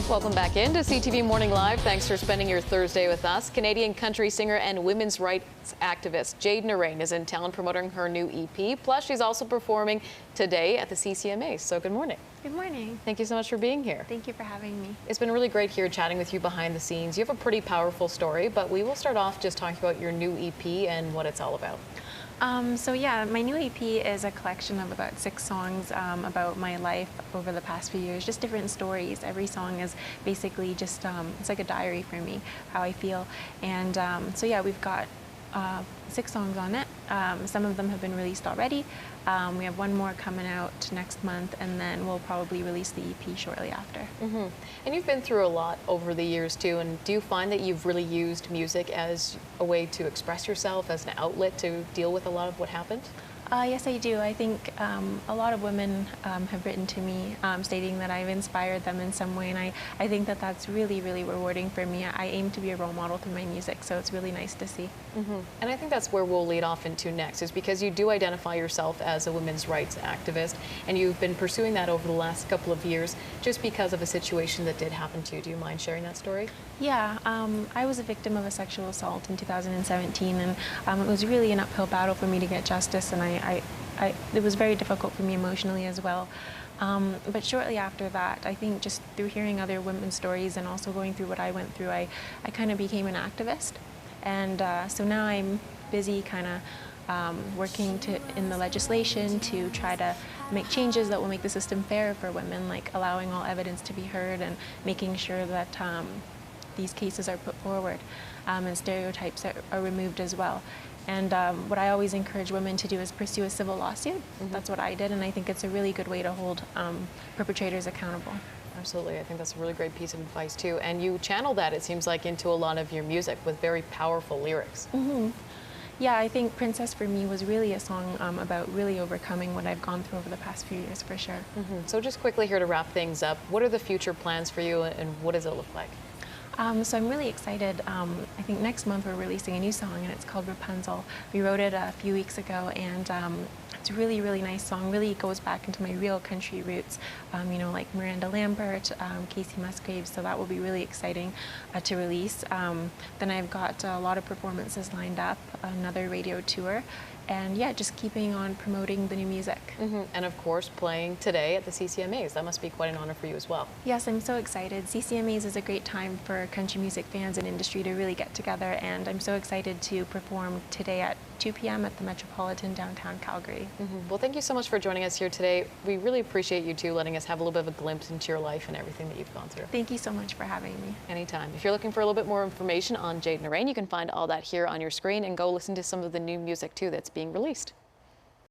Welcome back into CTV Morning Live. Thanks for spending your Thursday with us. Canadian country singer and women's rights activist Jade Naraine is in town promoting her new EP. Plus, she's also performing today at the CCMA. So good morning. Good morning. Thank you so much for being here. Thank you for having me. It's been really great here chatting with you behind the scenes. You have a pretty powerful story, but we will start off just talking about your new EP and what it's all about. My new EP is a collection of about 6 songs about my life over the past few years, just different stories. Every song is basically just, it's like a diary for me, how I feel. And we've got 6 songs on it. Some of them have been released already. We have one more coming out next month, and then we'll probably release the EP shortly after. Mm-hmm. And you've been through a lot over the years too, and do you find that you've really used music as a way to express yourself, as an outlet to deal with a lot of what happened? Yes, I do. I think a lot of women have written to me stating that I've inspired them in some way, and I think that that's really, really rewarding for me. I aim to be a role model through my music, so it's really nice to see. Mm-hmm. And I think that's where we'll lead off into next, is because you do identify yourself as a women's rights activist, and you've been pursuing that over the last couple of years just because of a situation that did happen to you. Do you mind sharing that story? Yeah, I was a victim of a sexual assault in 2017, and it was really an uphill battle for me to get justice, and it was very difficult for me emotionally as well. But shortly after that, I think just through hearing other women's stories and also going through what I went through, I kind of became an activist. And so now I'm busy kind of working in the legislation to try to make changes that will make the system fairer for women, like allowing all evidence to be heard and making sure that these cases are put forward and stereotypes are removed as well. And what I always encourage women to do is pursue a civil lawsuit. Mm-hmm. That's what I did, and I think it's a really good way to hold perpetrators accountable. Absolutely. I think that's a really great piece of advice too. And you channel that, it seems like, into a lot of your music with very powerful lyrics. Mm-hmm. Yeah, I think Princess for me was really a song about really overcoming what I've gone through over the past few years, for sure. Mm-hmm. So just quickly here to wrap things up, what are the future plans for you and what does it look like? So I'm really excited. I think next month we're releasing a new song, and it's called Rapunzel. We wrote it a few weeks ago, and it's a really, really nice song. Really goes back into my real country roots, like Miranda Lambert, Casey Musgraves, so that will be really exciting to release. Then I've got a lot of performances lined up, another radio tour, and yeah, just keeping on promoting the new music. Mm-hmm. And of course, playing today at the CCMAs. That must be quite an honor for you as well. Yes, I'm so excited. CCMAs is a great time for country music fans and industry to really get together, and I'm so excited to perform today at 2 p.m. at the Metropolitan downtown Calgary. Mm-hmm. Well, thank you so much for joining us here today. We really appreciate you too letting us have a little bit of a glimpse into your life and everything that you've gone through. Thank you so much for having me. Anytime. If you're looking for a little bit more information on Jade Naraine, you can find all that here on your screen and go listen to some of the new music too that's being released.